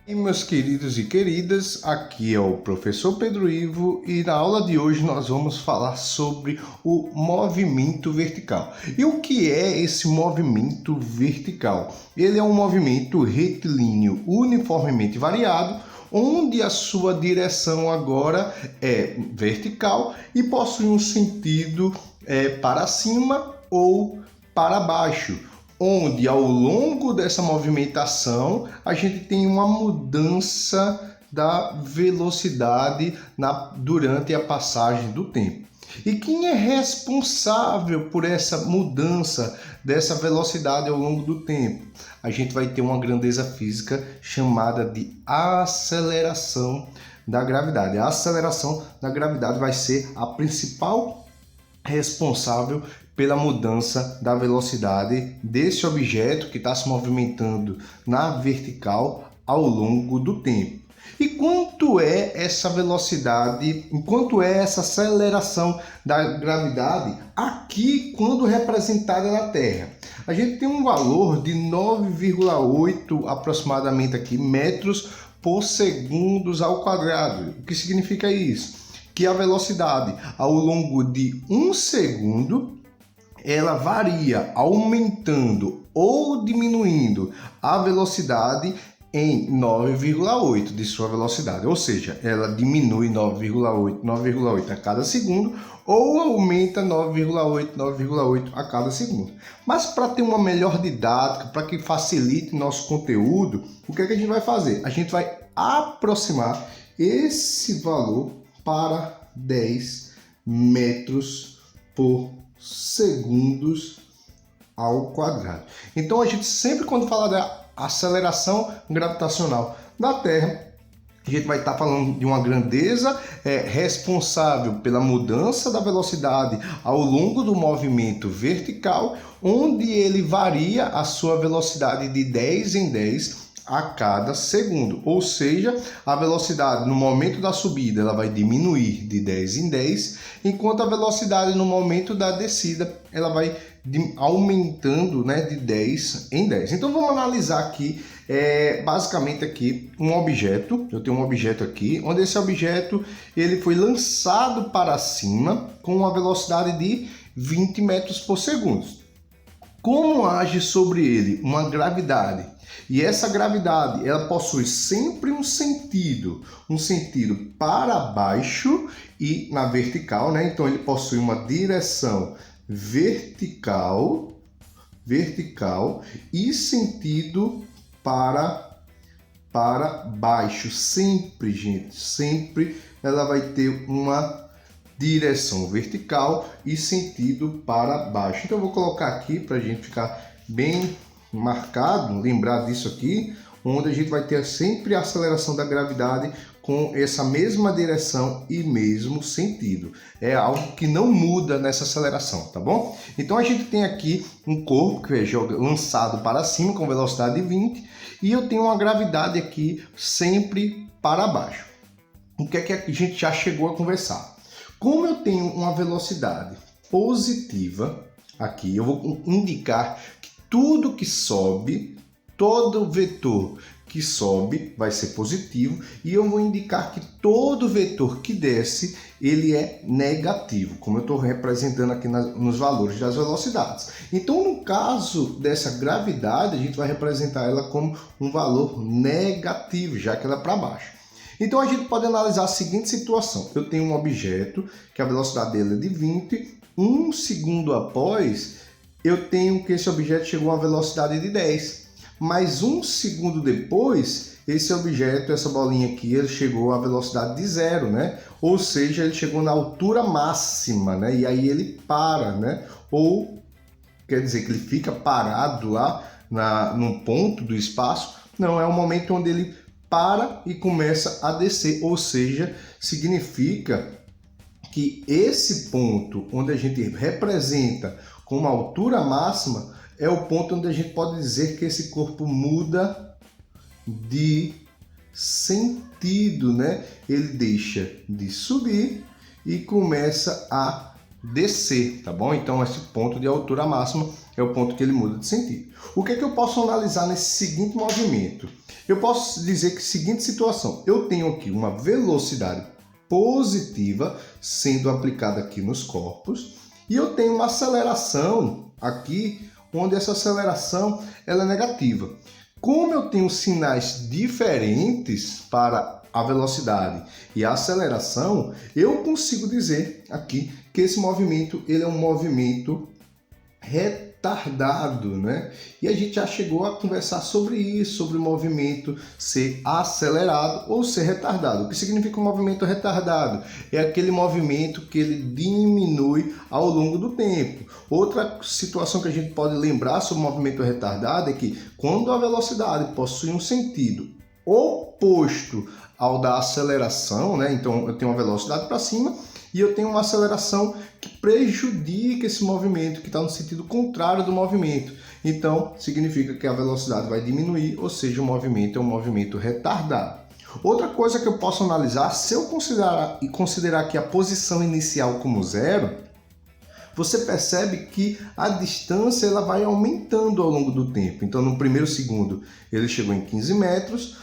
E meus queridos e queridas, aqui é o professor Pedro Ivo e na aula de hoje nós vamos falar sobre o movimento vertical. E o que é esse movimento vertical? Ele é um movimento retilíneo uniformemente variado, onde a sua direção agora é vertical e possui um sentido para cima ou para baixo, onde ao longo dessa movimentação a gente tem uma mudança da velocidade durante a passagem do tempo. E quem é responsável por essa mudança dessa velocidade ao longo do tempo? A gente vai ter uma grandeza física chamada de aceleração da gravidade. A aceleração da gravidade vai ser a principal responsável pela mudança da velocidade desse objeto que está se movimentando na vertical ao longo do tempo. E quanto é essa velocidade, quanto é essa aceleração da gravidade aqui quando representada na Terra? A gente tem um valor de 9,8 aproximadamente aqui metros por segundos ao quadrado. O que significa isso? Que a velocidade ao longo de um segundo ela varia aumentando ou diminuindo a velocidade em 9,8 de sua velocidade, ou seja, ela diminui 9,8 a cada segundo ou aumenta 9,8 a cada segundo. Mas para ter uma melhor didática, para que facilite nosso conteúdo, o que é que a gente vai fazer? A gente vai aproximar esse valor para 10 metros por segundos ao quadrado. Então a gente sempre, quando fala da aceleração gravitacional da Terra, a gente vai estar falando de uma grandeza responsável pela mudança da velocidade ao longo do movimento vertical, onde ele varia a sua velocidade de 10 em 10 a cada segundo, ou seja, a velocidade no momento da subida ela vai diminuir de 10 em 10, enquanto a velocidade no momento da descida ela vai aumentando, né, de 10 em 10. Então vamos analisar aqui, basicamente aqui um objeto. Eu tenho um objeto aqui, onde esse objeto ele foi lançado para cima com uma velocidade de 20 metros por segundo. Como age sobre ele uma gravidade? E essa gravidade, ela possui sempre um sentido para baixo e na vertical, né? Então ele possui uma direção vertical e sentido para baixo. Sempre, gente, sempre ela vai ter uma direção vertical e sentido para baixo. Então eu vou colocar aqui para a gente ficar bem marcado, lembrar disso aqui, onde a gente vai ter sempre a aceleração da gravidade com essa mesma direção e mesmo sentido. É algo que não muda nessa aceleração, tá bom? Então a gente tem aqui um corpo que é lançado para cima com velocidade de 20 e eu tenho uma gravidade aqui sempre para baixo. O que é que a gente já chegou a conversar? Como eu tenho uma velocidade positiva aqui, eu vou indicar que tudo que sobe, todo vetor que sobe vai ser positivo, e eu vou indicar que todo vetor que desce, ele é negativo, como eu estou representando aqui nos valores das velocidades. Então, no caso dessa gravidade, a gente vai representar ela como um valor negativo, já que ela é para baixo. Então a gente pode analisar a seguinte situação: eu tenho um objeto que a velocidade dele é de 20, um segundo após eu tenho que esse objeto chegou a uma velocidade de 10, mas um segundo depois esse objeto, essa bolinha aqui, ele chegou a velocidade de 0, né? Ou seja, ele chegou na altura máxima, né? E aí ele para, né? Ou quer dizer que ele fica parado lá num ponto do espaço? Não, é o momento onde ele para e começa a descer, ou seja, significa que esse ponto onde a gente representa com uma altura máxima é o ponto onde a gente pode dizer que esse corpo muda de sentido, né? Ele deixa de subir e começa a descer, tá bom? Então esse ponto de altura máxima é o ponto que ele muda de sentido. O que é que eu posso analisar nesse seguinte movimento? Eu posso dizer que seguinte situação, eu tenho aqui uma velocidade positiva sendo aplicada aqui nos corpos e eu tenho uma aceleração aqui, onde essa aceleração ela é negativa. Como eu tenho sinais diferentes para a velocidade e a aceleração, eu consigo dizer aqui que esse movimento ele é um movimento retardado, né? E a gente já chegou a conversar sobre isso, sobre o movimento ser acelerado ou ser retardado. O que significa um movimento retardado? É aquele movimento que ele diminui ao longo do tempo. Outra situação que a gente pode lembrar sobre o movimento retardado é que quando a velocidade possui um sentido oposto ao da aceleração, né? Então eu tenho uma velocidade para cima e eu tenho uma aceleração que prejudica esse movimento, que está no sentido contrário do movimento. Então significa que a velocidade vai diminuir, ou seja, o movimento é um movimento retardado. Outra coisa que eu posso analisar, se eu considerar aqui a posição inicial como zero, você percebe que a distância ela vai aumentando ao longo do tempo. Então no primeiro segundo ele chegou em 15 metros,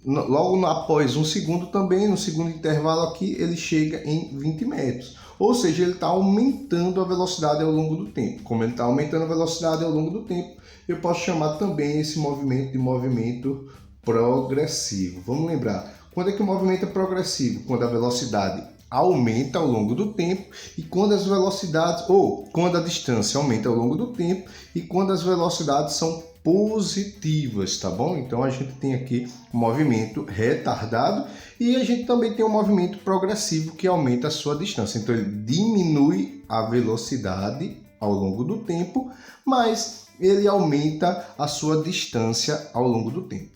logo após um segundo também, no segundo intervalo aqui, ele chega em 20 metros. Ou seja, ele está aumentando a velocidade ao longo do tempo. Como ele está aumentando a velocidade ao longo do tempo, eu posso chamar também esse movimento de movimento progressivo. Vamos lembrar, quando é que o movimento é progressivo? Quando a velocidade aumenta ao longo do tempo e quando as velocidades, ou quando a distância aumenta ao longo do tempo e quando as velocidades são positivas, tá bom? Então a gente tem aqui um movimento retardado e a gente também tem um movimento progressivo que aumenta a sua distância. Então ele diminui a velocidade ao longo do tempo, mas ele aumenta a sua distância ao longo do tempo.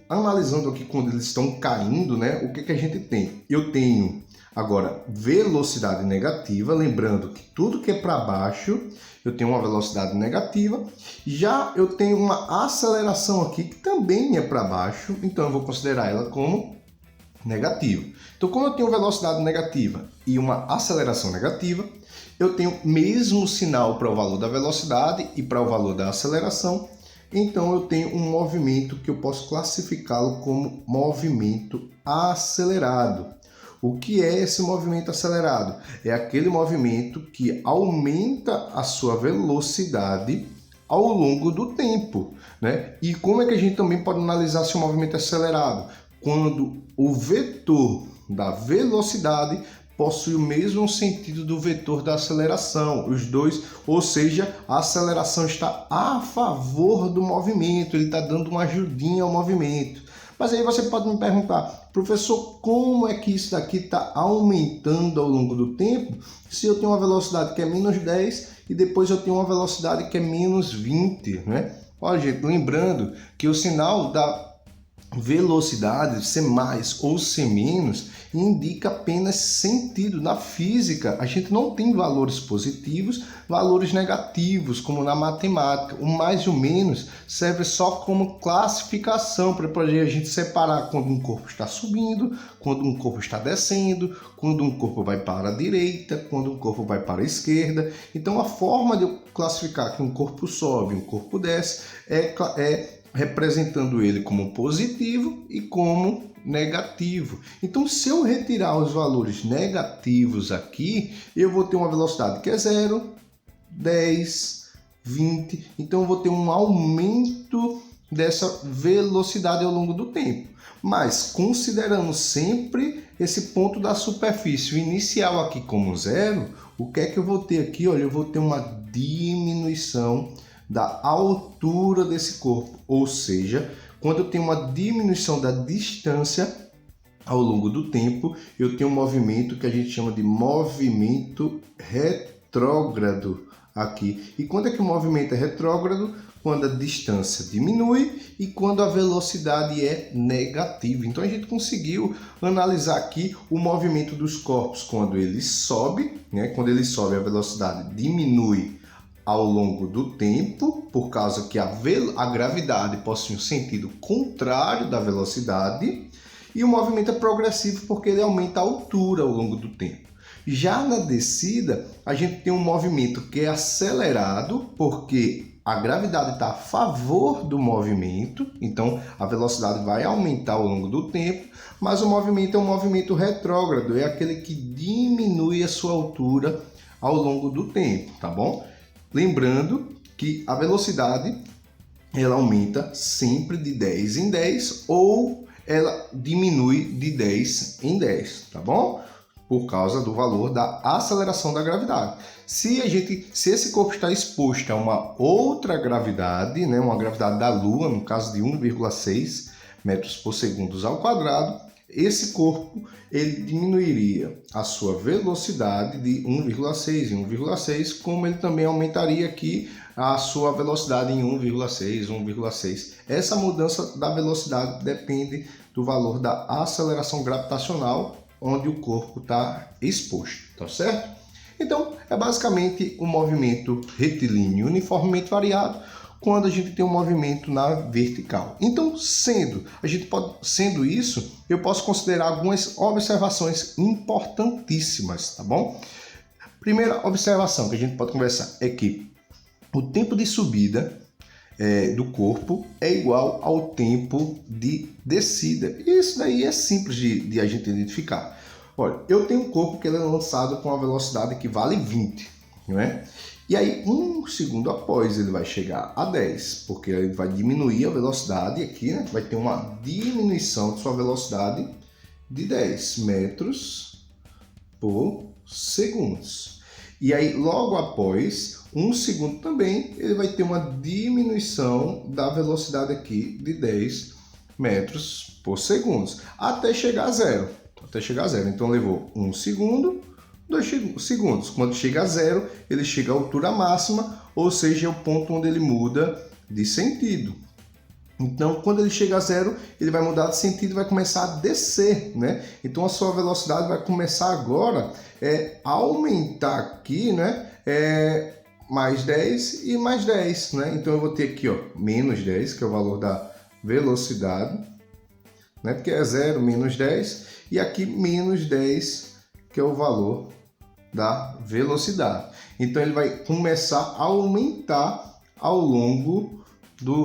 Analisando aqui quando eles estão caindo, né? O que a gente tem? Eu tenho agora velocidade negativa, lembrando que tudo que é para baixo eu tenho uma velocidade negativa. Já eu tenho uma aceleração aqui que também é para baixo, então eu vou considerar ela como negativa. Então, como eu tenho velocidade negativa e uma aceleração negativa, eu tenho mesmo sinal para o valor da velocidade e para o valor da aceleração. Então eu tenho um movimento que eu posso classificá-lo como movimento acelerado. O que é esse movimento acelerado? É aquele movimento que aumenta a sua velocidade ao longo do tempo, né? E como é que a gente também pode analisar se o movimento é acelerado? Quando o vetor da velocidade possui o mesmo sentido do vetor da aceleração, os dois, ou seja, a aceleração está a favor do movimento, ele está dando uma ajudinha ao movimento. Mas aí você pode me perguntar, professor, como é que isso daqui está aumentando ao longo do tempo se eu tenho uma velocidade que é menos 10 e depois eu tenho uma velocidade que é menos 20, né? Olha, gente, lembrando que o sinal da velocidade, ser mais ou ser menos, indica apenas sentido. Na física, a gente não tem valores positivos, valores negativos, como na matemática. O mais e o menos serve só como classificação para poder a gente separar quando um corpo está subindo, quando um corpo está descendo, quando um corpo vai para a direita, quando um corpo vai para a esquerda. Então, a forma de eu classificar que um corpo sobe, um corpo desce, é representando ele como positivo e como negativo. Então, se eu retirar os valores negativos aqui, eu vou ter uma velocidade que é 0, 10, 20. Então, eu vou ter um aumento dessa velocidade ao longo do tempo. Mas, considerando sempre esse ponto da superfície inicial aqui como 0, o que é que eu vou ter aqui? Olha, eu vou ter uma diminuição da altura desse corpo, ou seja, quando eu tenho uma diminuição da distância ao longo do tempo, eu tenho um movimento que a gente chama de movimento retrógrado aqui. E quando é que o movimento é retrógrado? Quando a distância diminui e quando a velocidade é negativa. Então a gente conseguiu analisar aqui o movimento dos corpos quando ele sobe, né? Quando ele sobe, a velocidade diminui ao longo do tempo, por causa que a gravidade possui um sentido contrário da velocidade, e o movimento é progressivo porque ele aumenta a altura ao longo do tempo. Já na descida, a gente tem um movimento que é acelerado, porque a gravidade está a favor do movimento, então a velocidade vai aumentar ao longo do tempo, mas o movimento é um movimento retrógrado, é aquele que diminui a sua altura ao longo do tempo, tá bom? Lembrando que a velocidade ela aumenta sempre de 10 em 10 ou ela diminui de 10 em 10, tá bom? Por causa do valor da aceleração da gravidade. Se esse corpo está exposto a uma outra gravidade, né, uma gravidade da Lua, no caso de 1,6 metros por segundo ao quadrado, esse corpo ele diminuiria a sua velocidade de 1,6 em 1,6, como ele também aumentaria aqui a sua velocidade em 1,6. Essa mudança da velocidade depende do valor da aceleração gravitacional onde o corpo está exposto, tá certo? Então, é basicamente um movimento retilíneo uniformemente variado quando a gente tem um movimento na vertical. Então, sendo isso, eu posso considerar algumas observações importantíssimas, tá bom? Primeira observação que a gente pode conversar é que o tempo de subida do corpo é igual ao tempo de descida. E isso daí é simples de a gente identificar. Olha, eu tenho um corpo que ele é lançado com uma velocidade que vale 20, não é? E aí, um segundo após, ele vai chegar a 10, porque ele vai diminuir a velocidade aqui, né? Vai ter uma diminuição de sua velocidade de 10 metros por segundo. E aí, logo após, um segundo também, ele vai ter uma diminuição da velocidade aqui de 10 metros por segundo, até chegar a zero. Então, levou 1 segundo, 2 segundos. Quando chega a zero, ele chega à altura máxima, ou seja, é o ponto onde ele muda de sentido. Então, quando ele chega a zero, ele vai mudar de sentido e vai começar a descer, né? Então, a sua velocidade vai começar agora a aumentar aqui, né? Mais 10 e mais 10, né? Então, eu vou ter aqui, ó, menos 10, que é o valor da velocidade, né? Porque é 0 menos 10, e aqui menos 10, que é o valor da velocidade. Então, ele vai começar a aumentar ao longo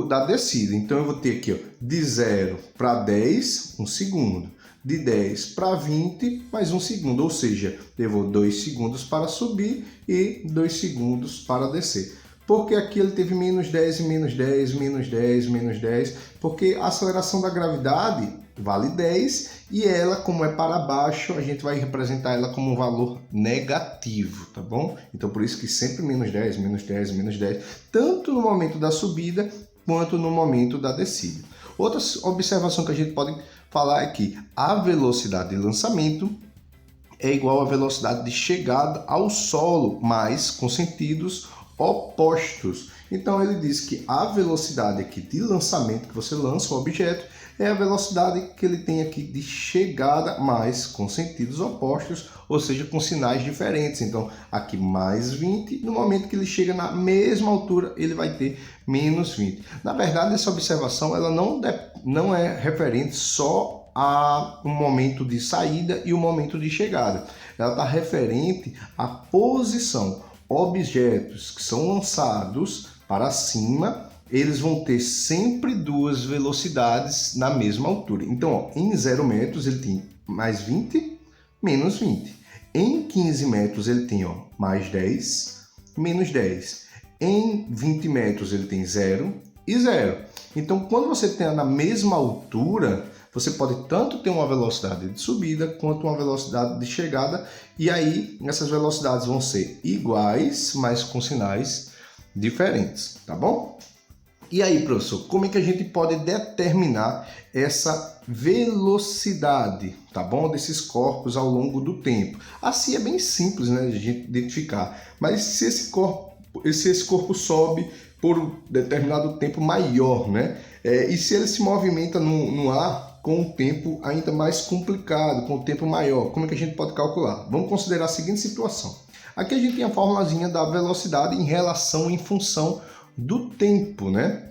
da descida. Então, eu vou ter aqui, ó, de 0 para 10, 1 segundo. De 10 para 20, mais 1 segundo. Ou seja, levou 2 segundos para subir e 2 segundos para descer. Porque aqui ele teve menos 10 e menos 10, menos 10, menos 10. Porque a aceleração da gravidade vale 10 e ela, como é para baixo, a gente vai representar ela como um valor negativo, tá bom? Então, por isso que sempre menos 10, menos 10, menos 10, tanto no momento da subida quanto no momento da descida. Outra observação que a gente pode falar é que a velocidade de lançamento é igual à velocidade de chegada ao solo, mas com sentidos opostos. Então, ele diz que a velocidade aqui de lançamento, que você lança o objeto, é a velocidade que ele tem aqui de chegada, mas com sentidos opostos, ou seja, com sinais diferentes. Então, aqui mais 20, no momento que ele chega na mesma altura, ele vai ter menos 20. Na verdade, essa observação ela não é referente só a um momento de saída e o momento de chegada. Ela está referente à posição. Objetos que são lançados para cima, eles vão ter sempre duas velocidades na mesma altura. Então, ó, em 0 metros ele tem mais 20, menos 20. Em 15 metros ele tem, ó, mais 10, menos 10. Em 20 metros ele tem 0 e 0. Então, quando você tem na mesma altura, você pode tanto ter uma velocidade de subida quanto uma velocidade de chegada. E aí, essas velocidades vão ser iguais, mas com sinais diferentes, tá bom? E aí, professor, como é que a gente pode determinar essa velocidade, tá bom? Desses corpos ao longo do tempo? Assim é bem simples, né, de a gente identificar. Mas se esse corpo sobe por um determinado tempo maior, né? E se ele se movimenta no ar com um tempo ainda mais complicado, com um tempo maior, como é que a gente pode calcular? Vamos considerar a seguinte situação. Aqui a gente tem a formulazinha da velocidade em função do tempo, né?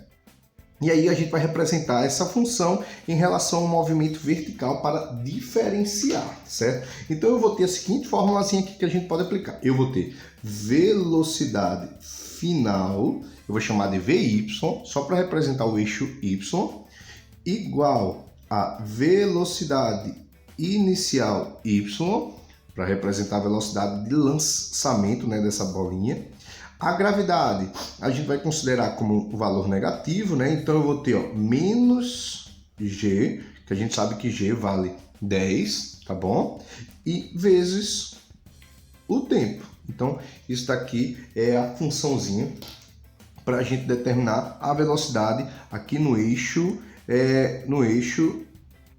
E aí a gente vai representar essa função em relação ao movimento vertical para diferenciar, certo? Então eu vou ter a seguinte formulazinha aqui que a gente pode aplicar. Eu vou ter velocidade final, eu vou chamar de VY, só para representar o eixo Y, igual a velocidade inicial Y, para representar a velocidade de lançamento, né, dessa bolinha. A gravidade a gente vai considerar como um valor negativo, né? Então eu vou ter menos G, que a gente sabe que G vale 10, tá bom? E vezes o tempo. Então isso daqui é a funçãozinha para a gente determinar a velocidade aqui no eixo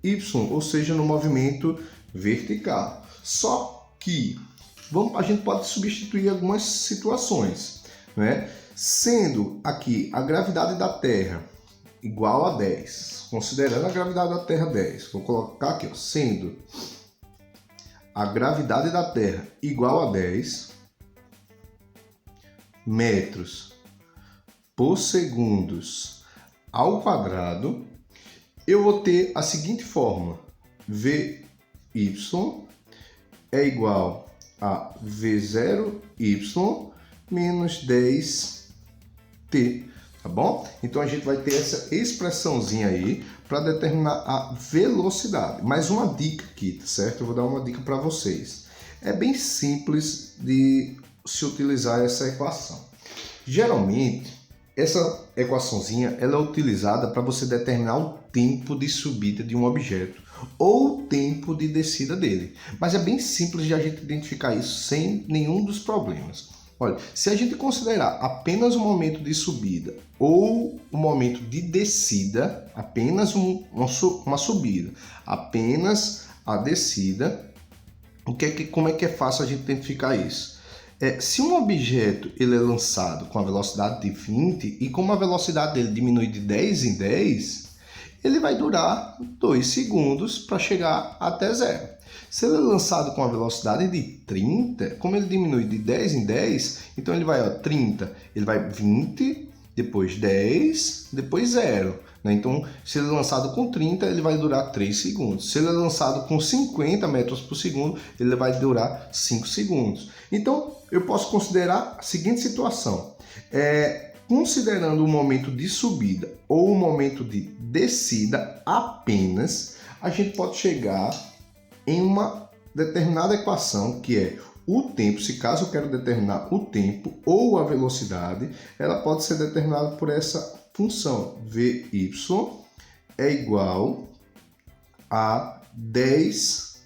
Y, ou seja, no movimento vertical. Só que a gente pode substituir algumas situações, né? Sendo aqui a gravidade da Terra igual a 10, considerando a gravidade da Terra 10, vou colocar aqui, ó, sendo a gravidade da Terra igual a 10 metros por segundos ao quadrado, eu vou ter a seguinte fórmula: Vy é igual a V0y menos 10t, tá bom? Então a gente vai ter essa expressãozinha aí para determinar a velocidade. Mais uma dica aqui, tá certo? Eu vou dar uma dica para vocês. É bem simples de se utilizar essa equação. Geralmente, essa equaçãozinha ela é utilizada para você determinar o tempo de subida de um objeto ou o tempo de descida dele. Mas é bem simples de a gente identificar isso sem nenhum dos problemas. Olha, se a gente considerar apenas o momento de subida ou o momento de descida, apenas uma subida, apenas a descida, como é que é fácil a gente identificar isso? Se um objeto ele é lançado com a velocidade de 20 e como a velocidade dele diminui de 10 em 10, ele vai durar 2 segundos para chegar até zero. Se ele é lançado com a velocidade de 30, como ele diminui de 10 em 10, então ele vai 30, ele vai 20, depois 10, depois 0. Né? Então, se ele é lançado com 30, ele vai durar 3 segundos. Se ele é lançado com 50 metros por segundo, ele vai durar 5 segundos. Então, eu posso considerar a seguinte situação. Considerando o momento de subida ou o momento de descida apenas, a gente pode chegar em uma determinada equação que é o tempo. Se caso eu quero determinar o tempo ou a velocidade, ela pode ser determinada por essa função. Vy é igual a 10t,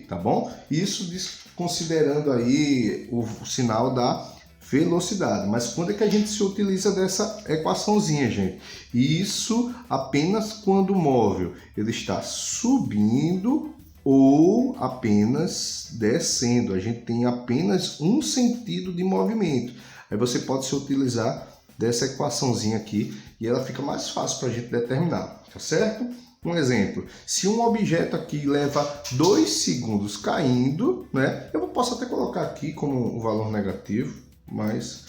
tá bom? Isso considerando aí o sinal da velocidade. Mas quando é que a gente se utiliza dessa equaçãozinha, gente? Isso apenas quando o móvel ele está subindo ou apenas descendo. A gente tem apenas um sentido de movimento. Aí você pode se utilizar dessa equaçãozinha aqui e ela fica mais fácil para a gente determinar, tá certo? Um exemplo, se um objeto aqui leva 2 segundos caindo, né? Eu posso até colocar aqui como um valor negativo, mas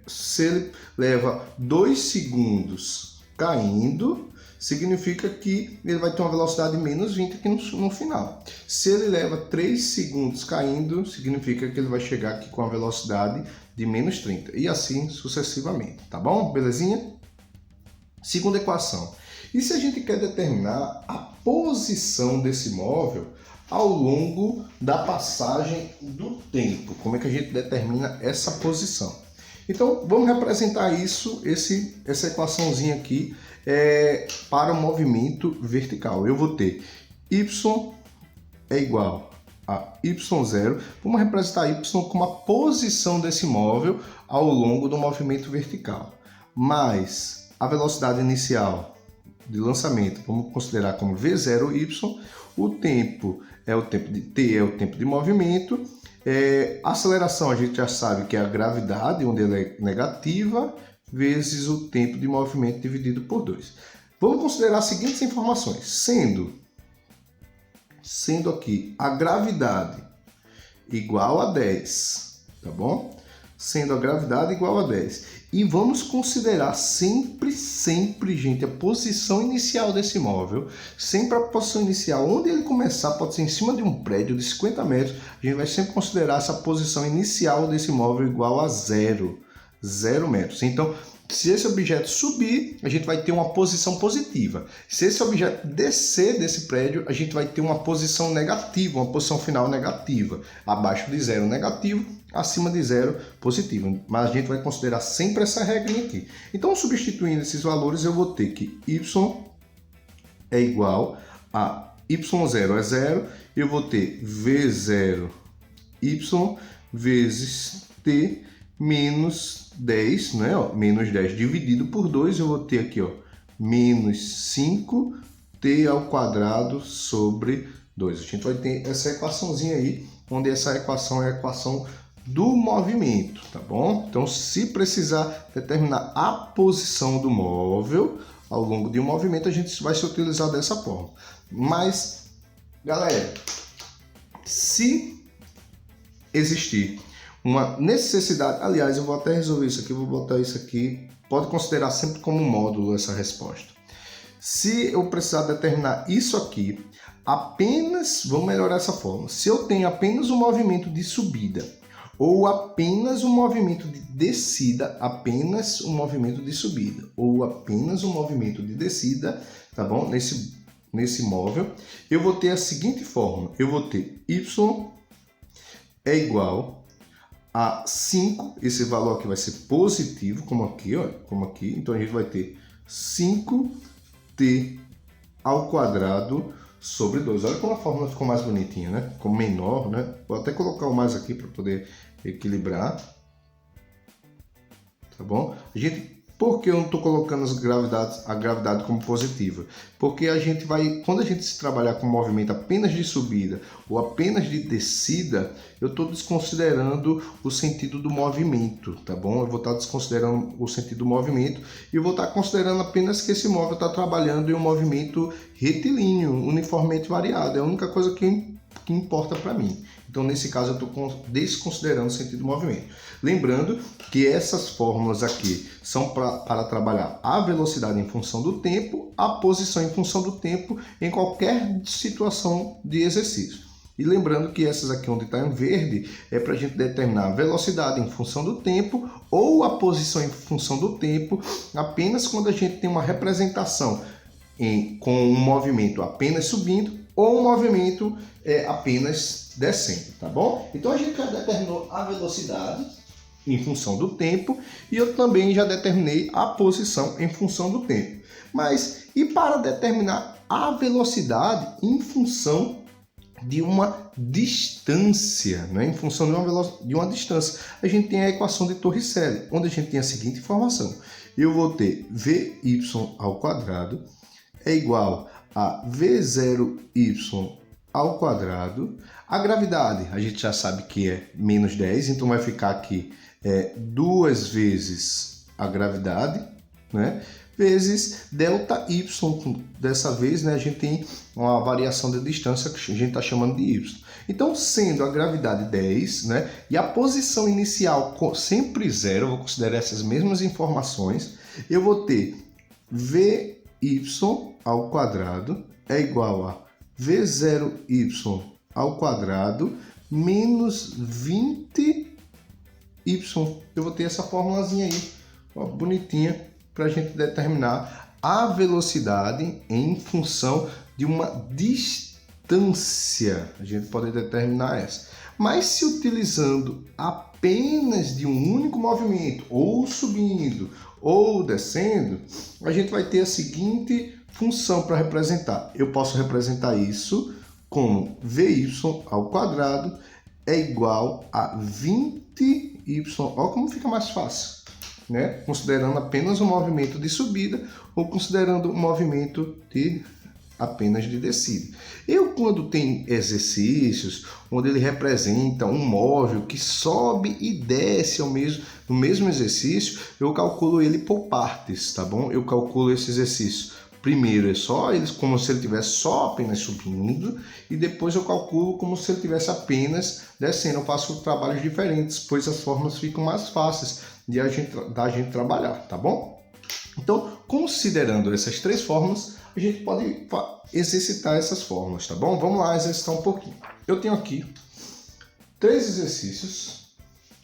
se ele leva 2 segundos caindo, significa que ele vai ter uma velocidade de menos 20 aqui no final. Se ele leva 3 segundos caindo, significa que ele vai chegar aqui com a velocidade de menos 30. E assim sucessivamente, tá bom? Belezinha? Segunda equação. E se a gente quer determinar a posição desse móvel ao longo da passagem do tempo? Como é que a gente determina essa posição? Então, vamos representar essa equaçãozinha aqui para o movimento vertical. Eu vou ter y é igual a y0. Vamos representar y como a posição desse móvel ao longo do movimento vertical. Mais a velocidade inicial de lançamento, vamos considerar como v0y. O tempo é o tempo de t, é o tempo de movimento. A aceleração a gente já sabe que é a gravidade, onde ela é negativa, vezes o tempo de movimento dividido por 2. Vamos considerar as seguintes informações, sendo aqui a gravidade igual a 10, tá bom? Sendo a gravidade igual a 10 E vamos considerar sempre, gente, a posição inicial desse móvel. Sempre a posição inicial, onde ele começar, pode ser em cima de um prédio de 50 metros, a gente vai sempre considerar essa posição inicial desse móvel igual a 0 metros. Então, se esse objeto subir, a gente vai ter uma posição positiva. Se esse objeto descer desse prédio, a gente vai ter uma posição negativa, uma posição final negativa. Abaixo de 0 negativo, acima de 0 positivo. Mas a gente vai considerar sempre essa regra aqui. Então, substituindo esses valores, eu vou ter que y é igual a y0 é 0, eu vou ter v0y vezes t menos 10, né? Ó, menos 10 dividido por 2, eu vou ter aqui, ó, menos 5t ao quadrado sobre 2. A gente vai ter essa equaçãozinha aí, onde essa equação é a equação do movimento, tá bom? Então, se precisar determinar a posição do móvel ao longo de um movimento, a gente vai se utilizar dessa forma. Mas, galera, se existir uma necessidade, aliás, eu vou até resolver isso aqui, vou botar isso aqui, pode considerar sempre como um módulo essa resposta. Se eu precisar determinar isso aqui, apenas, vamos melhorar essa forma, se eu tenho apenas um movimento de subida ou apenas um movimento de descida, apenas um movimento de subida ou apenas um movimento de descida, tá bom? Nesse móvel, eu vou ter a seguinte forma, eu vou ter y é igual a 5, esse valor aqui vai ser positivo, como aqui, ó, como aqui. Então a gente vai ter 5t ao quadrado sobre 2. Olha como a fórmula ficou mais bonitinha, né? Ficou menor, né? Vou até colocar o mais aqui para poder equilibrar. Tá bom? Por que eu não estou colocando a gravidade como positiva? Porque quando a gente se trabalhar com movimento apenas de subida ou apenas de descida, eu estou desconsiderando o sentido do movimento, tá bom? Eu vou estar desconsiderando o sentido do movimento e eu vou estar considerando apenas que esse móvel está trabalhando em um movimento retilíneo, uniformemente variado. É a única coisa que importa para mim. Então, nesse caso, eu estou desconsiderando o sentido do movimento. Lembrando que essas fórmulas aqui são para trabalhar a velocidade em função do tempo, a posição em função do tempo em qualquer situação de exercício. E lembrando que essas aqui onde está em verde é para a gente determinar a velocidade em função do tempo ou a posição em função do tempo apenas quando a gente tem uma representação com um movimento apenas subindo ou um movimento apenas descendo, tá bom? Então a gente já determinou a velocidade em função do tempo e eu também já determinei a posição em função do tempo. Mas e para determinar a velocidade em função de uma distância, né? Em função de uma distância, a gente tem a equação de Torricelli, onde a gente tem a seguinte informação: eu vou ter vy ao quadrado é igual a v0y ao quadrado. A gravidade, a gente já sabe que é menos 10, então vai ficar aqui 2 vezes a gravidade, né? Vezes delta y, dessa vez, né, a gente tem uma variação de distância que a gente está chamando de y. Então, sendo a gravidade 10, né, e a posição inicial sempre 0, eu vou considerar essas mesmas informações, eu vou ter vy ao quadrado é igual a v0y ao quadrado menos 20y. Eu vou ter essa formulazinha aí, ó, bonitinha, para a gente determinar a velocidade em função de uma distância. A gente pode determinar essa. Mas se utilizando apenas de um único movimento, ou subindo ou descendo, a gente vai ter a seguinte função para representar. Eu posso representar isso como vy ao quadrado é igual a 20y. Olha como fica mais fácil, né? Considerando apenas um movimento de subida ou considerando um movimento apenas de descida. Quando tem exercícios onde ele representa um móvel que sobe e desce no mesmo exercício, eu calculo ele por partes, tá bom? Eu calculo esse exercício Primeiro é só eles como se ele estivesse só apenas subindo, e depois eu calculo como se ele estivesse apenas descendo. Eu faço trabalhos diferentes, pois as fórmulas ficam mais fáceis da gente trabalhar, tá bom? Então, considerando essas três fórmulas, a gente pode exercitar essas fórmulas, tá bom? Vamos lá exercitar um pouquinho. Eu tenho aqui 3 exercícios,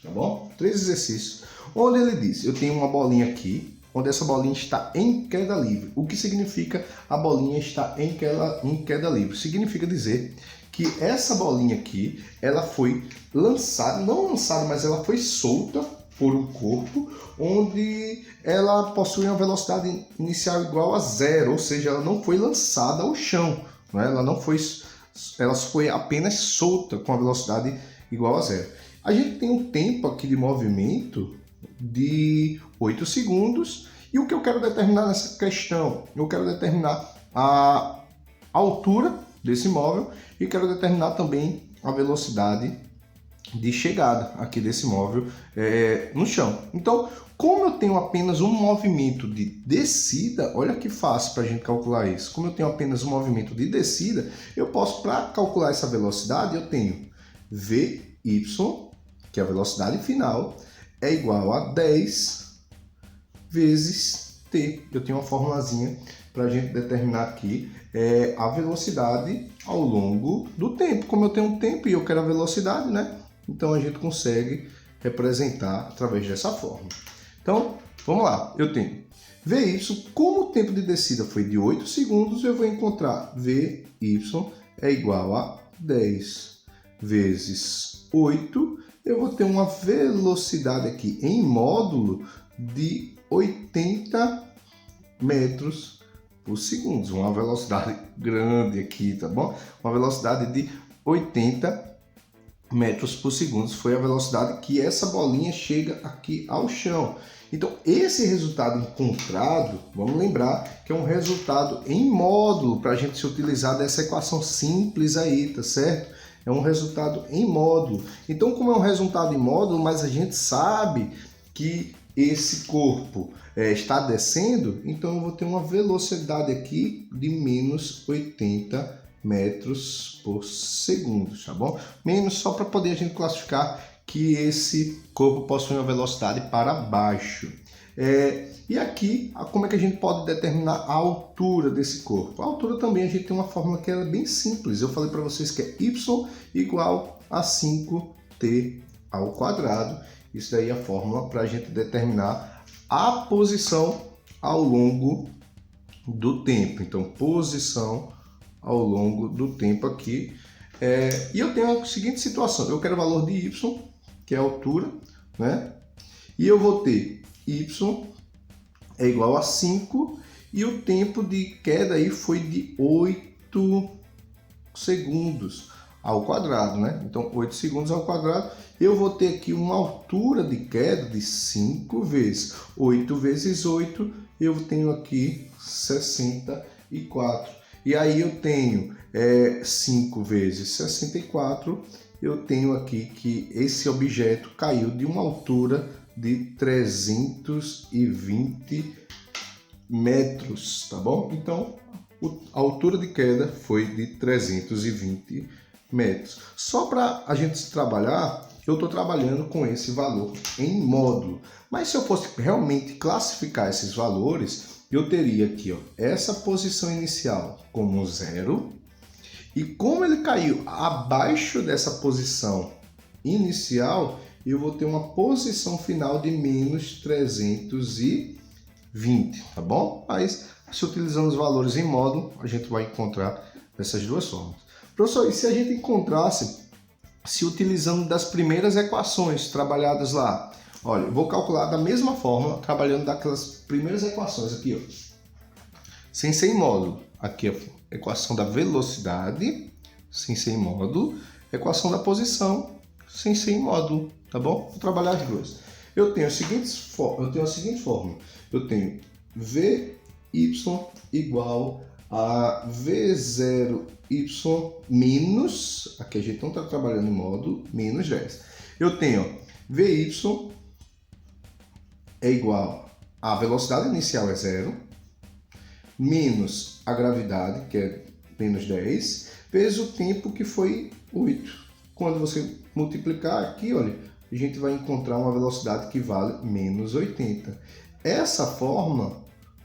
tá bom? 3 exercícios, onde ele diz, eu tenho uma bolinha aqui, onde essa bolinha está em queda livre. O que significa a bolinha está em queda livre? Significa dizer que essa bolinha aqui, ela foi lançada, não lançada, mas ela foi solta por um corpo, onde ela possui uma velocidade inicial igual a 0, ou seja, ela não foi lançada ao chão, não é? Ela foi apenas solta com a velocidade igual a 0. A gente tem um tempo aqui de movimento de 8 segundos, e o que eu quero determinar nessa questão? Eu quero determinar a altura desse móvel e quero determinar também a velocidade de chegada aqui desse móvel no chão. Então, como eu tenho apenas um movimento de descida, olha que fácil para a gente calcular isso. Como eu tenho apenas um movimento de descida, eu posso, para calcular essa velocidade, eu tenho Vy, que é a velocidade final, é igual a 10 vezes t. Eu tenho uma formulazinha para a gente determinar aqui a velocidade ao longo do tempo. Como eu tenho um tempo e eu quero a velocidade, né? Então a gente consegue representar através dessa fórmula. Então, vamos lá. Eu tenho Vy, como o tempo de descida foi de 8 segundos, eu vou encontrar Vy é igual a 10 vezes 8. Eu vou ter uma velocidade aqui em módulo de 80 metros por segundo. Uma velocidade grande aqui, tá bom? Uma velocidade de 80 metros por segundo foi a velocidade que essa bolinha chega aqui ao chão. Então, esse resultado encontrado, vamos lembrar que é um resultado em módulo para a gente se utilizar dessa equação simples aí, tá certo? É um resultado em módulo. Então, como é um resultado em módulo, mas a gente sabe que esse corpo está descendo, então eu vou ter uma velocidade aqui de menos 80 metros por segundo, tá bom? Menos só para poder a gente classificar que esse corpo possui uma velocidade para baixo. E aqui, como é que a gente pode determinar a altura desse corpo? A altura também a gente tem uma fórmula que é bem simples. Eu falei para vocês que é y igual a 5t ao quadrado. Isso daí é a fórmula para a gente determinar a posição ao longo do tempo. Então, posição ao longo do tempo aqui. E eu tenho a seguinte situação. Eu quero o valor de y, que é a altura, né? E eu vou ter y é igual a 5 e o tempo de queda aí foi de 8 segundos ao quadrado, né? Então, 8 segundos ao quadrado, eu vou ter aqui uma altura de queda de 5 vezes 8 vezes 8, eu tenho aqui 64. E aí eu tenho 5 vezes 64, eu tenho aqui que esse objeto caiu de uma altura de 320 metros, tá bom? Então, a altura de queda foi de 320 metros. Só para a gente trabalhar, eu estou trabalhando com esse valor em módulo. Mas se eu fosse realmente classificar esses valores, eu teria aqui essa posição inicial como 0. E como ele caiu abaixo dessa posição inicial, eu vou ter uma posição final de menos 320, tá bom? Mas se utilizando os valores em módulo, a gente vai encontrar essas duas formas. Professor, e se a gente encontrasse se utilizando das primeiras equações trabalhadas lá? Olha, eu vou calcular da mesma forma, trabalhando daquelas primeiras equações aqui, sem ser em módulo. Aqui a equação da velocidade, sem ser em módulo, equação da posição, sem ser em módulo, tá bom? Vou trabalhar as duas. Eu tenho a seguinte fórmula. Eu tenho Vy igual a V0y menos, aqui a gente não está trabalhando em módulo, menos 10. Eu tenho Vy é igual a velocidade inicial é 0, menos a gravidade, que é menos 10, vezes o tempo, que foi 8. Quando você multiplicar aqui, olha, a gente vai encontrar uma velocidade que vale menos 80. Essa forma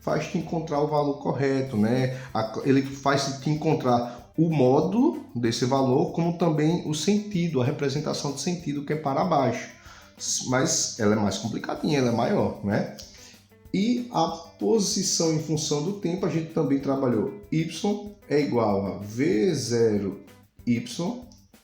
faz te encontrar o valor correto, né? Ele faz te encontrar o módulo desse valor, como também o sentido, a representação de sentido, que é para baixo. Mas ela é mais complicadinha, ela é maior, né? E a posição em função do tempo, a gente também trabalhou y é igual a v0y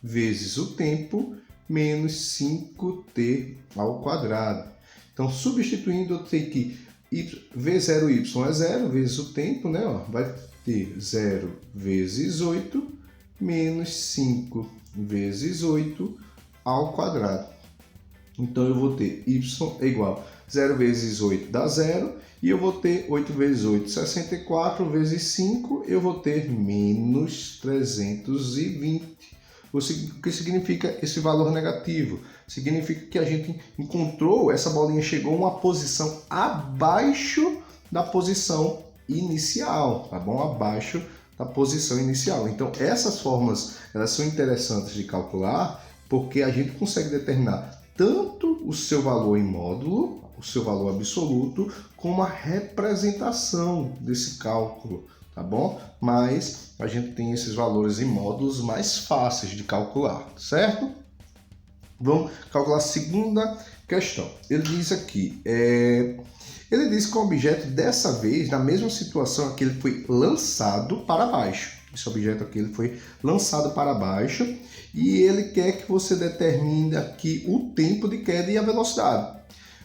vezes o tempo menos 5t ao quadrado. Então, substituindo, eu tenho que v0y é 0 vezes o tempo, né? Ó, vai ter 0 vezes 8 menos 5 vezes 8 ao quadrado. Então, eu vou ter y é igual a 0 vezes 8 dá 0, e eu vou ter 8 vezes 8, 64, vezes 5, eu vou ter menos 320. O que significa esse valor negativo? Significa que a gente encontrou, essa bolinha chegou a uma posição abaixo da posição inicial, tá bom? Abaixo da posição inicial. Então, essas formas, elas são interessantes de calcular, porque a gente consegue determinar tanto o seu valor em módulo, o seu valor absoluto, como a representação desse cálculo, tá bom? Mas a gente tem esses valores em módulos mais fáceis de calcular, certo? Vamos calcular a segunda questão. Ele diz aqui, ele diz que o objeto, dessa vez, na mesma situação aqui, ele foi lançado para baixo. Esse objeto aqui ele foi lançado para baixo e ele quer que você determine aqui o tempo de queda e a velocidade,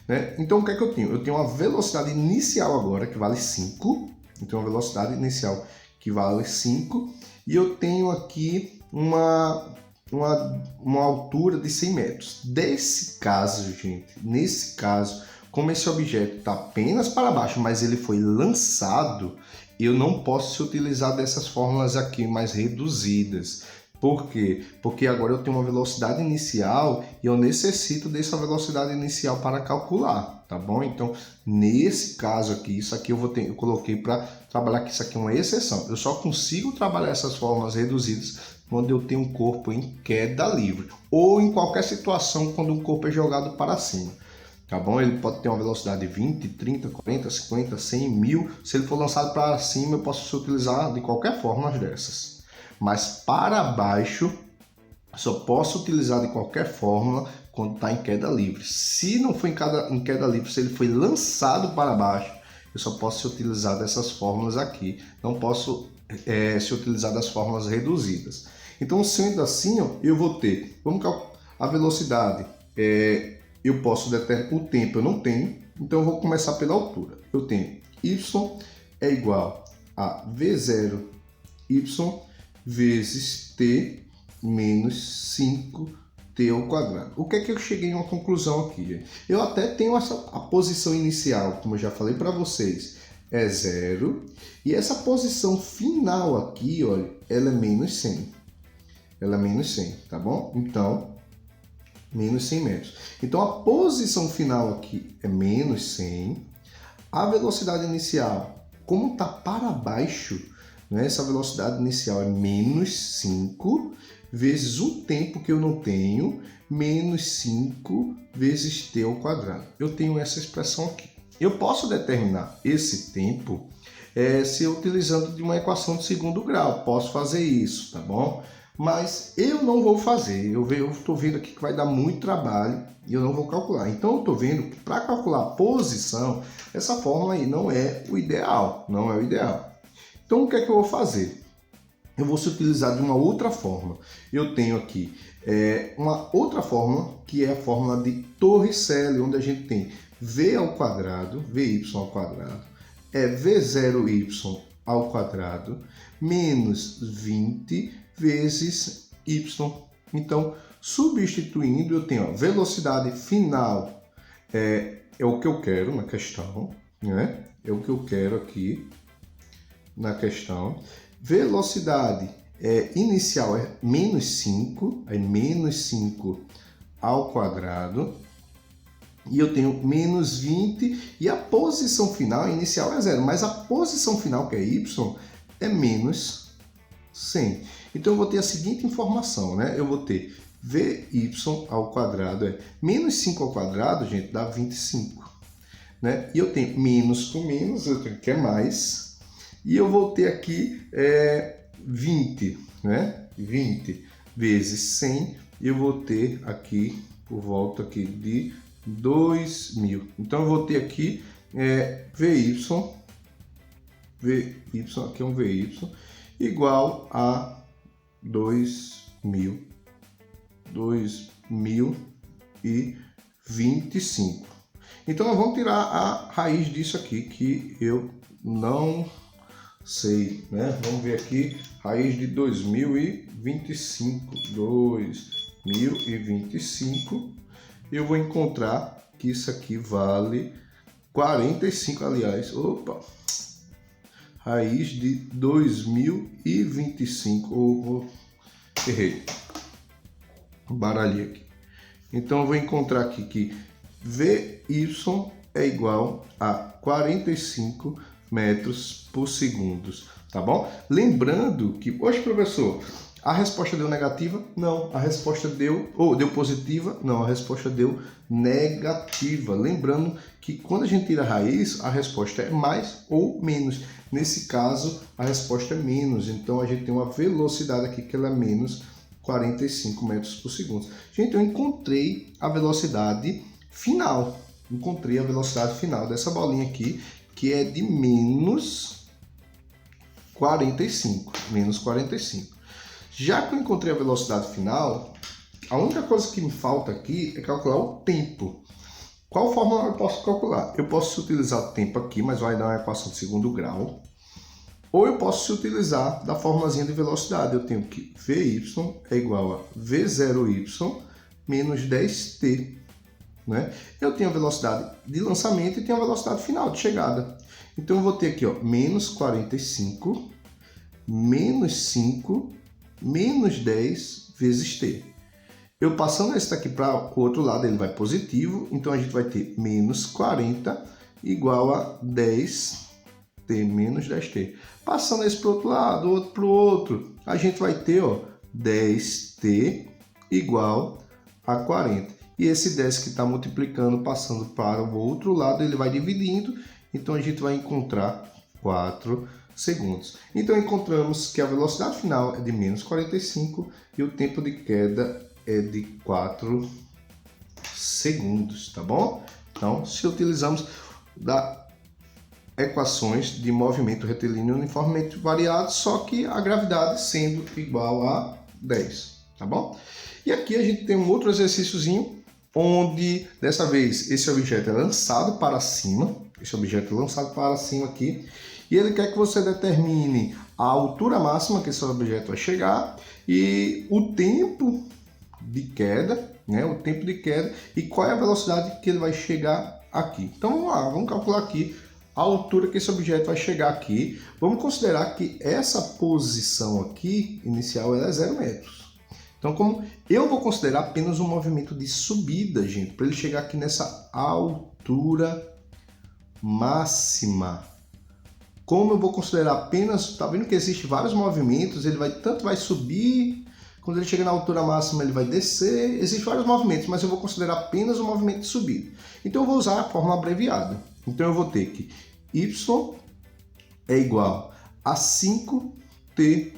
né? Então, o que é que eu tenho? Eu tenho uma velocidade inicial agora, que vale 5. Então, uma velocidade inicial que vale 5. E eu tenho aqui uma altura de 100 metros. Nesse caso, como esse objeto está apenas para baixo, mas ele foi lançado, eu não posso utilizar dessas fórmulas aqui mais reduzidas. Por quê? Porque agora eu tenho uma velocidade inicial e eu necessito dessa velocidade inicial para calcular, tá bom? Então, nesse caso aqui, isso aqui eu coloquei para trabalhar que isso aqui é uma exceção. Eu só consigo trabalhar essas fórmulas reduzidas quando eu tenho um corpo em queda livre ou em qualquer situação quando um corpo é jogado para cima. Tá bom? Ele pode ter uma velocidade de 20, 30, 40, 50, 100, 1000. Se ele for lançado para cima, eu posso utilizar de qualquer forma dessas. Mas para baixo, só posso utilizar de qualquer fórmula quando está em queda livre. Se não for em queda livre, se ele foi lançado para baixo, eu só posso se utilizar dessas fórmulas aqui. Não posso se utilizar das fórmulas reduzidas. Então, sendo assim, ó, eu vou ter, vamos calcular a velocidade. Eu posso determinar o tempo, eu não tenho. Então, eu vou começar pela altura. Eu tenho y é igual a v0y vezes t menos 5t ao quadrado. O que é que eu cheguei a uma conclusão aqui? Eu até tenho a posição inicial, como eu já falei para vocês, é 0. E essa posição final aqui, olha, ela é menos 100. Ela é menos 100, tá bom? Então, menos 100 metros. Então, a posição final aqui é menos 100. A velocidade inicial, como está para baixo, né? Essa velocidade inicial é menos 5 vezes o tempo que eu não tenho, menos 5 vezes t ao quadrado. Eu tenho essa expressão aqui. Eu posso determinar esse tempo se eu utilizando de uma equação de segundo grau. Posso fazer isso, tá bom? Mas eu não vou fazer. Eu estou vendo aqui que vai dar muito trabalho e eu não vou calcular. Então, eu estou vendo que para calcular a posição, essa fórmula aí não é o ideal. Não é o ideal. Então, o que é que eu vou fazer? Eu vou se utilizar de uma outra forma. Eu tenho aqui uma outra fórmula, que é a fórmula de Torricelli, onde a gente tem v ao quadrado, vy ao quadrado, é v0y ao quadrado, menos 20 vezes y. Então, substituindo, eu tenho a velocidade final, é o que eu quero na questão, né? É o que eu quero aqui na questão. Velocidade inicial é menos 5, aí menos 5 ao quadrado, e eu tenho menos 20, e a posição final inicial é 0, mas a posição final, que é y, é menos 100. Então eu vou ter a seguinte informação, né? Eu vou ter vy ao quadrado é menos 5 ao quadrado, gente, dá 25. Né? E eu tenho menos com menos, eu tenho que é mais, e eu vou ter aqui 20, né? 20 vezes 100, e eu vou ter aqui, por volta aqui de 2.000. Então eu vou ter aqui vy, aqui é um vy, igual a 2025. Então nós vamos tirar a raiz disso aqui, que eu não sei, né? Vamos ver aqui, raiz de 2025. 2025. Eu vou encontrar que isso aqui vale 45, aliás. Opa! Raiz de 2025. Errei. Baralhei aqui. Então eu vou encontrar aqui que vy é igual a 45 metros por segundo, tá bom? Lembrando que, poxa, professor, a resposta deu negativa? Não. A resposta deu positiva? Não. A resposta deu negativa. Lembrando que quando a gente tira a raiz, a resposta é mais ou menos. Nesse caso, a resposta é menos. Então, a gente tem uma velocidade aqui que ela é menos 45 metros por segundo. Gente, eu encontrei a velocidade final. Encontrei a velocidade final dessa bolinha aqui, que é de menos 45. Menos 45. Já que eu encontrei a velocidade final, a única coisa que me falta aqui é calcular o tempo. Qual fórmula eu posso calcular? Eu posso utilizar o tempo aqui, mas vai dar uma equação de segundo grau. Ou eu posso utilizar da formulazinha de velocidade. Eu tenho que vy é igual a v0y menos 10t. Né? Eu tenho a velocidade de lançamento e tenho a velocidade final de chegada. Então eu vou ter aqui, ó, menos 45, menos 5, menos 10 vezes t. Eu passando esse daqui para o outro lado, ele vai positivo, então a gente vai ter menos 40 igual a 10t menos 10t. Passando esse para o outro lado, outro para o outro, a gente vai ter, ó, 10t igual a 40. E esse 10 que está multiplicando, passando para o outro lado, ele vai dividindo, então a gente vai encontrar 4 segundos. Então encontramos que a velocidade final é de menos 45 e o tempo de queda é de 4 segundos, tá bom? Então, se utilizamos da equações de movimento retilíneo uniformemente variado, só que a gravidade sendo igual a 10, tá bom? E aqui a gente tem um outro exercíciozinho, onde dessa vez esse objeto é lançado para cima, aqui, e ele quer que você determine a altura máxima que esse objeto vai chegar e o tempo de queda, né? O tempo de queda e qual é a velocidade que ele vai chegar aqui. Então vamos lá, vamos calcular aqui a altura que esse objeto vai chegar aqui. Vamos considerar que essa posição aqui inicial ela é 0 metros. Então, como eu vou considerar apenas um movimento de subida, gente, para ele chegar aqui nessa altura máxima. Como eu vou considerar apenas, tá vendo que existe vários movimentos, ele tanto vai subir, quando ele chega na altura máxima ele vai descer, existem vários movimentos, mas eu vou considerar apenas um movimento de subida. Então eu vou usar a fórmula abreviada. Então eu vou ter que y é igual a 5t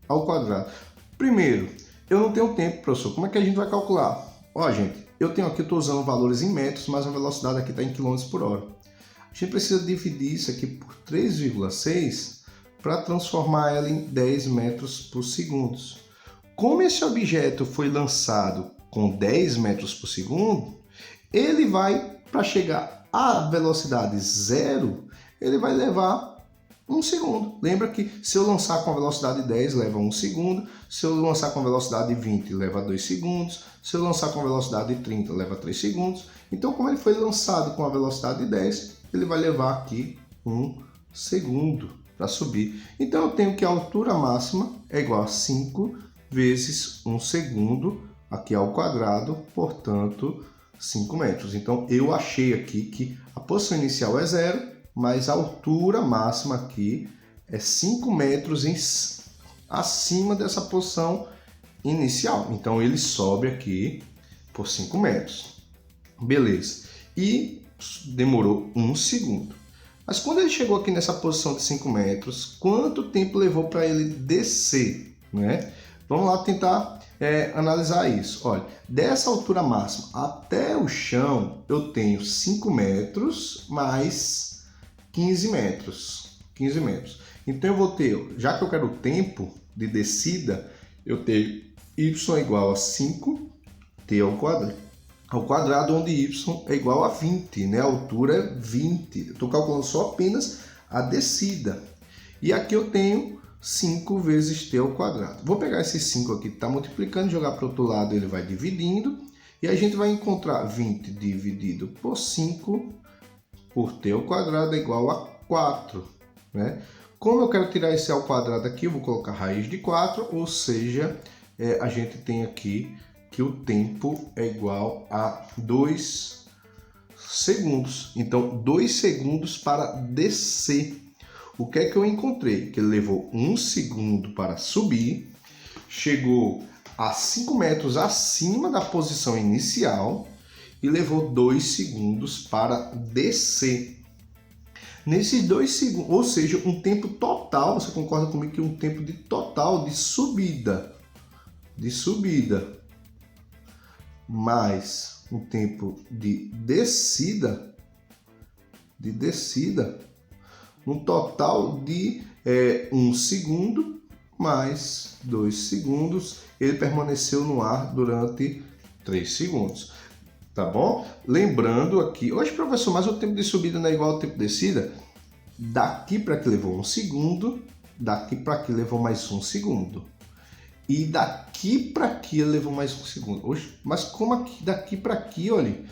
ao quadrado. Primeiro, eu não tenho tempo, professor. Como é que a gente vai calcular? Ó, gente, eu estou usando valores em metros, mas a velocidade aqui está em km por hora. A gente precisa dividir isso aqui por 3,6 para transformar ela em 10 metros por segundo. Como esse objeto foi lançado com 10 metros por segundo, ele vai, para chegar à velocidade 0, ele vai levar 1 segundo. Lembra que se eu lançar com a velocidade 10, leva 1 segundo. Se eu lançar com a velocidade 20, leva 2 segundos. Se eu lançar com a velocidade 30, leva 3 segundos. Então, como ele foi lançado com a velocidade 10, ele vai levar aqui 1 segundo para subir. Então, eu tenho que a altura máxima é igual a 5 vezes 1 segundo, aqui ao quadrado, portanto, 5 metros. Então, eu achei aqui que a posição inicial é 0, mas a altura máxima aqui é 5 metros acima dessa posição inicial. Então, ele sobe aqui por 5 metros. Beleza. E demorou 1 segundo. Mas quando ele chegou aqui nessa posição de 5 metros, quanto tempo levou para ele descer, né? Vamos lá tentar analisar isso. Olha, dessa altura máxima até o chão, eu tenho 5 metros mais 15 metros. 15 metros. Então eu vou ter, já que eu quero o tempo de descida, eu tenho y igual a 5t ao quadrado, onde y é igual a 20, né? A altura é 20. Eu estou calculando só apenas a descida. E aqui eu tenho 5 vezes t ao quadrado. Vou pegar esse 5 aqui que está multiplicando, jogar para o outro lado, ele vai dividindo. E a gente vai encontrar 20 dividido por 5 por t ao quadrado é igual a 4. Né? Como eu quero tirar esse ao quadrado aqui, eu vou colocar raiz de 4, ou seja, a gente tem aqui que o tempo é igual a 2 segundos. Então, 2 segundos para descer. O que é que eu encontrei? Que ele levou 1 segundo para subir, chegou a 5 metros acima da posição inicial e levou 2 segundos para descer. Nesses 2 segundos, ou seja, um tempo total, você concorda comigo que um tempo total de subida, mais um tempo de descida, um total de 1 segundo mais 2 segundos, ele permaneceu no ar durante 3 segundos. Tá bom? Lembrando aqui, hoje, professor, mas o tempo de subida não é igual ao tempo de descida? Daqui para aqui levou 1 segundo, daqui para aqui levou mais 1 segundo. E daqui para aqui ele levou mais 1 segundo. Oxe, mas como aqui, daqui para aqui, olha,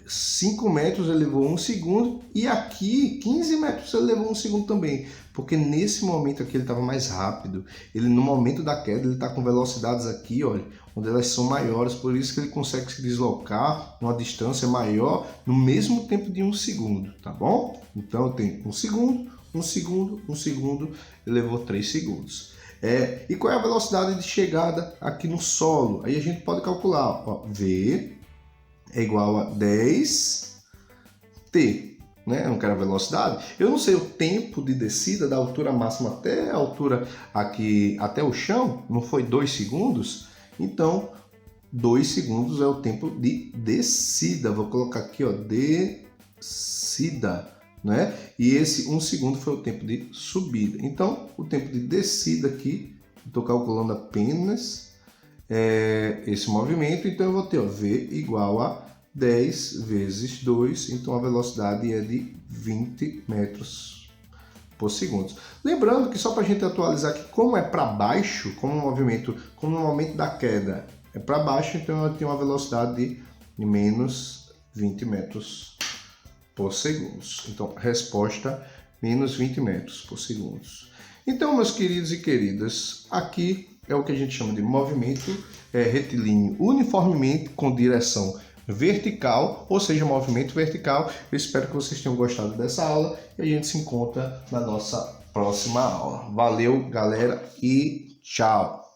5 metros ele levou 1 segundo e aqui 15 metros ele levou 1 segundo também. Porque nesse momento aqui ele estava mais rápido. Ele no momento da queda ele está com velocidades aqui, olha, onde elas são maiores. Por isso que ele consegue se deslocar uma distância maior no mesmo tempo de 1 segundo, tá bom? Então eu tenho 1 segundo, 1 segundo, 1 segundo, ele levou 3 segundos. E qual é a velocidade de chegada aqui no solo? Aí a gente pode calcular, ó, V é igual a 10t, né? Eu não quero a velocidade. Eu não sei o tempo de descida da altura máxima até a altura aqui, até o chão, não foi 2 segundos? Então, 2 segundos é o tempo de descida. Vou colocar aqui, ó, descida. Né? E esse 1 segundo foi o tempo de subida. Então, o tempo de descida aqui, estou calculando apenas esse movimento. Então, eu vou ter, ó, V igual a 10 vezes 2. Então, a velocidade é de 20 metros por segundo. Lembrando que só para a gente atualizar aqui, como é para baixo, como o momento da queda é para baixo, então eu tenho uma velocidade de menos 20 metros por segundo. Então, resposta, menos 20 metros por segundo. Então, meus queridos e queridas, aqui é o que a gente chama de movimento retilíneo uniformemente com direção vertical, ou seja, movimento vertical. Eu espero que vocês tenham gostado dessa aula e a gente se encontra na nossa próxima aula. Valeu, galera, e tchau!